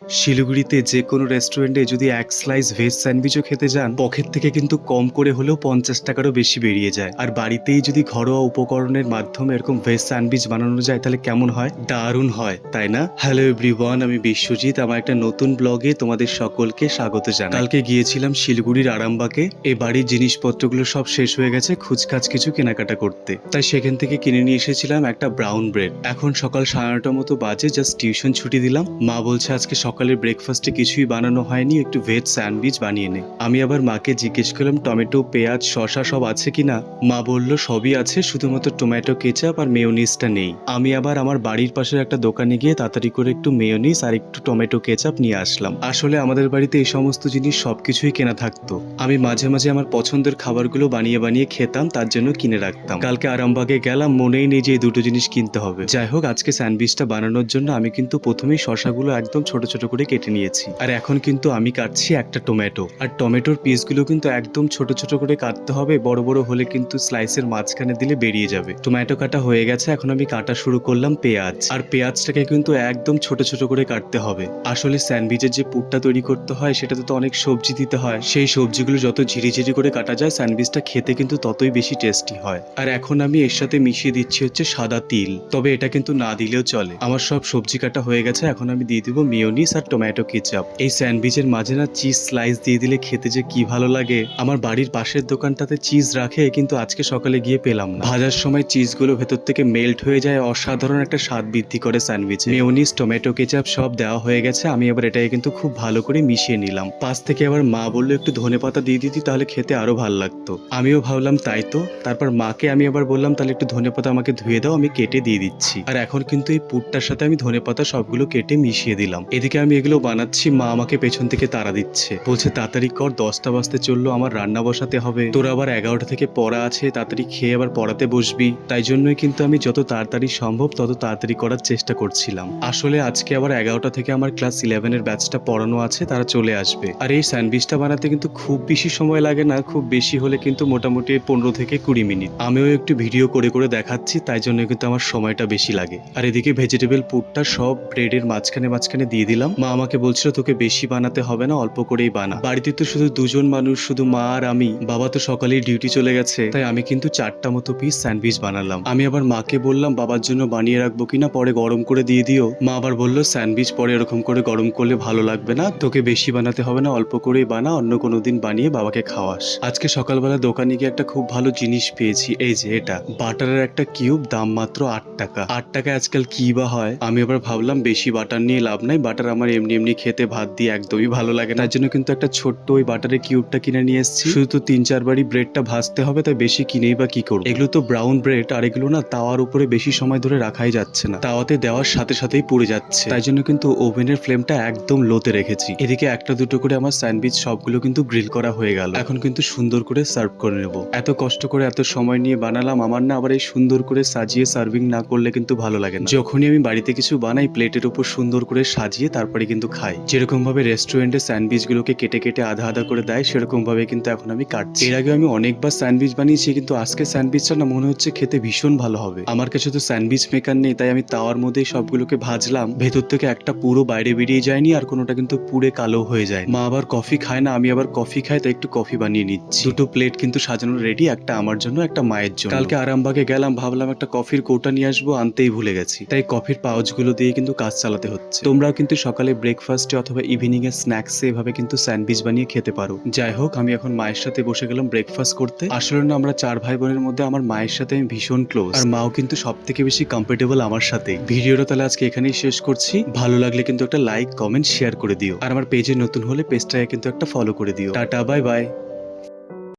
শিলিগুড়িতে যে কোনো রেস্টুরেন্টে যদি এক স্লাইস ভেজ স্যান্ডউইচও খেতে যান, পকেট থেকে কিন্তু কম করে হলেও 50 টাকারও বেশি বেরিয়ে যায়। আর বাড়িতেই যদি ঘরোয়া উপকরণের মাধ্যমে এরকম ভেজ স্যান্ডউইচ বানানো যায় তাহলে কেমন হয়? দারুণ হয়, তাই না? হ্যালো এভরিওয়ান, আমি বিশ্বজিৎ। আমার একটা নতুন ব্লগে তোমাদের সকলকে স্বাগত জানাই। কালকে গিয়েছিলাম শিলিগুড়ির আরামবাগে। এই বাড়ির জিনিসপত্রগুলো সব শেষ হয়ে গেছে, খুচখাচ কিছু কেনাকাটা করতে, তাই সেখান থেকে কিনে নিয়ে এসেছিলাম একটা ব্রাউন ব্রেড। এখন সকাল 9:30 মতো বাজে, জাস্ট টিউশন ছুটি দিলাম। মা বলছে আজকে সকালের ব্রেকফাস্টে কিছুই বানানো হয়নি, একটু ভেজ স্যান্ডউইচ বানিয়ে নে। আমি আবার মাকে জিজ্ঞেস করলাম টমেটো, পেঁয়াজ, শসা সব আছে কিনা। মা বলল সবই আছে, শুধুমাত্র টমেটো কেচাপ আর মেয়োনিজটা নেই। আমি আবার আমার বাড়ির পাশের একটা দোকানে গিয়ে তাড়াতাড়ি করে একটু মেয়োনিজ আর একটু টমেটো কেচাপ নিয়ে আসলাম। আসলে আমাদের বাড়িতে এই সমস্ত জিনিস সবকিছুই কেনা থাকতো। আমি মাঝে মাঝে আমার পছন্দের খাবারগুলো বানিয়ে বানিয়ে খেতাম, তার জন্য কিনে রাখতাম। কালকে আরামবাগে গেলাম, মনেই নেই যে এই দুটো জিনিস কিনতে হবে। যাই হোক, আজকে স্যান্ডউইচটা বানানোর জন্য আমি কিন্তু প্রথমেই শসাগুলো একদম ছোট ছোট করে কেটে নিয়েছি। আর এখন কিন্তু আমি কাটছি একটা টমেটো। আর টমেটোর পিসগুলো কিন্তু একদম ছোট ছোট করে কাটতে হবে, বড় বড় হলে কিন্তু স্লাইসের মাঝখানে দিলে বেরিয়ে যাবে। টমেটো কাটা হয়ে গেছে, এখন আমি কাটা শুরু করলাম পেঁয়াজ। আর পেঁয়াজটাকে কিন্তু একদম ছোট ছোট করে কাটতে হবে। আসলে স্যান্ডউইচের যে পুরটা তৈরি করতে হয় সেটাতে তো অনেক সবজি দিতে হয়, সেই সবজিগুলো যত ঝিরিঝিরি করে কাটা যায় স্যান্ডউইচটা খেতে কিন্তু ততই বেশি টেস্টি হয়। আর এখন আমি এর সাথে মিশিয়ে দিচ্ছি হচ্ছে সাদা তিল, তবে এটা কিন্তু না দিলেও চলে। আমার সব সবজি কাটা হয়ে গেছে, এখন আমি দিয়ে দিব মেয়োনিজ আর টমেটো কেচাপ। এই স্যান্ডউইচের মাঝে না চিজ স্লাইস দিয়ে দিলে খেতে যে কি ভালো লাগে। আমার বাড়ির পাশের দোকানটাতে চিজ রাখে, কিন্তু আজকে সকালে গিয়ে পেলাম না। ভাজার সময় চিজগুলো ভেতর থেকে মেল্ট হয়ে যায়, অসাধারণ একটা স্বাদ বৃদ্ধি করে স্যান্ডউইচে। মেয়োনিজ, টমেটো কেচাপ সব দেওয়া হয়ে গেছে, আমি এবার এটাকে কিন্তু খুব ভালো করে মিশিয়ে নিলাম। পাশ থেকে আবার মা বললো একটু ধনেপাতা দিয়ে দিতি, তাহলে খেতে আরো ভালো লাগতো। আমিও ভাবলাম তাই তো। তারপর মাকে আমি আবার বললাম তাহলে একটু ধনেপাতা আমাকে ধুয়ে দাও, আমি কেটে দিয়ে দিচ্ছি। আর এখন কিন্তু এই পুরটার সাথে আমি ধনেপাতা সবগুলো কেটে মিশিয়ে দিলাম। এদিকে আমি এগুলো বানাচ্ছি, মা আমাকে পেছন থেকে তাড়া দিচ্ছে, বলছে তাড়াতাড়ি কর, 10টা বাজতে চললো, আমার রান্না বসাতে হবে। তোর আবার 11টা থেকে পড়া আছে, তাড়াতাড়ি খেয়ে আবার পড়াতে বসবি। তাই জন্যই কিন্তু আমি যত তাড়াতাড়ি সম্ভব তত তাড়াতাড়ি করার চেষ্টা করছিলাম। আসলে আজকে আবার 11টা থেকে আমার ক্লাস 11-এর ব্যাচটা পড়ানো আছে, তারা চলে আসবে। আর এই স্যান্ডউইচটা বানাতে কিন্তু খুব বেশি সময় লাগে না, খুব বেশি হলে কিন্তু মোটামুটি 15 থেকে 20 মিনিট। আমিও একটু ভিডিও করে করে দেখাচ্ছি, তাই জন্য কিন্তু আমার সময়টা বেশি লাগে। আর এদিকে ভেজিটেবল পুরটা সব ব্রেডের মাঝখানে মাঝখানে দিয়ে দিলাম। মা আমাকে বলছিল তোকে বেশি বানাতে হবে না, অল্প করেই বানা। বাড়িতে তো শুধু দুজন মানুষ, শুধু মা আর আমি। বাবা তো সকালেই ডিউটি চলে গেছে, তাই আমি কিন্তু 4টা মতো পিস স্যান্ডউইচ বানালাম। আমি আবার মাকে বললাম বাবার জন্য বানিয়ে রাখবো কিনা, পরে গরম করে দিয়ে দিও। মা আবার বললো স্যান্ডউইচ পরে এরকম করে গরম করলে ভালো লাগবে না, তোকে বেশি বানাতে হবে না, অল্প করেই বানা, অন্য কোনো দিন বানিয়ে বাবাকে খাওয়াস। আজকে সকালবেলা দোকানে গিয়ে একটা খুব ভালো জিনিস পেয়েছি, এই যে এটা বাটারের একটা কিউব, দাম মাত্র 8 টাকা। 8 টাকায় আজকাল কি বা হয়। আমি আবার ভাবলাম বেশি বাটার নিয়ে লাভ নাই, বাটার আমার এমনি এমনি খেতে ভাত দিয়ে একদমই ভালো লাগে না, তার জন্য কিন্তু একটা ছোট্ট ওই বাটারের কিউবটা কিনে নিয়ে এসেছি। শুধু তো 3-4 বারই ব্রেডটা ভাজতে হবে, তাই বেশি কিনেই বা কি করবো। এগুলো তো ব্রাউন ব্রেড, আর এগুলো না তাওয়ার উপরে বেশি সময় ধরে রাখাই যাচ্ছে না, তাওয়াতে দেওয়ার সাথে সাথেই পুড়ে যাচ্ছে, তাই জন্য কিন্তু ওভেনের ফ্লেমটা একদম লোতে রেখেছি। এদিকে একটা দুটো করে আমার স্যান্ডউইচ সবগুলো কিন্তু গ্রিল করা হয়ে গেল, এখন কিন্তু সুন্দর করে সার্ভ করে নেব। এত কষ্ট করে এত সময় নিয়ে বানালাম, আমার না আবার এই সুন্দর করে সাজিয়ে সার্ভিং না করলে কিন্তু ভালো লাগে না। যখনই আমি বাড়িতে কিছু বানাই প্লেটের উপর সুন্দর করে সাজিয়ে তারপরে কিন্তু খাই। যেরকম ভাবে রেস্টুরেন্টে স্যান্ডউইচ গুলোকে কেটে কেটে আধা আধা করে দেয়, সেরকম ভাবে কিন্তু এখন আমি কাটছি। এর আগে আমি অনেকবার স্যান্ডউইচ বানিয়েছি, কিন্তু আজকে স্যান্ডউইচটা না মনে হচ্ছে খেতে ভীষণ ভালো হবে। আমার কাছে তো স্যান্ডউইচ মেকার নেই, তাই আমি তাওয়ার মধ্যেই সবগুলোকে ভাজলাম। ভেতর থেকে একটা পুরো বাইরে বেরিয়ে যায়নি, আর কোনোটা কিন্তু পুড়ে কালো হয়ে যায়। মা আবার কফি খায় না, আমি আবার কফি খাই, তাই একটু কফি বানিয়ে নিচ্ছি। দুটো প্লেট কিন্তু সাজানো রেডি, একটা আমার জন্য, একটা মায়ের জন্য। কালকে আরামবাগে গেলাম, ভাবলাম একটা কফির কৌটা নিয়ে আসবো, আনতেই ভুলে গেছি, তাই কফির পাউচ গুলো দিয়ে কিন্তু কাজ চালাতে হচ্ছে। তোমরাও কিন্তু সকালে ব্রেকফাস্টে অথবা ইভিনিং এর স্ন্যাক্সে এভাবে কিন্তু স্যান্ডউইচ বানিয়ে খেতে পারো। যাই হোক, আমি এখন মায়ের সাথে বসে গেলাম ব্রেকফাস্ট করতে। আসলে না আমরা 4 ভাই বোনের মধ্যে আমার মায়ের সাথে আমি ভীষণ ক্লোজ, আর মাও কিন্তু সব থেকে বেশি কমফোর্টেবল আমার সাথে। ভিডিওটা তাহলে আজকে এখানেই শেষ করছি। ভালো লাগলে কিন্তু একটা লাইক, কমেন্ট, শেয়ার করে দিও। আর আমার পেজে নতুন হলে পেজটাকে কিন্তু একটা ফলো করে দিও। Tata, bye bye.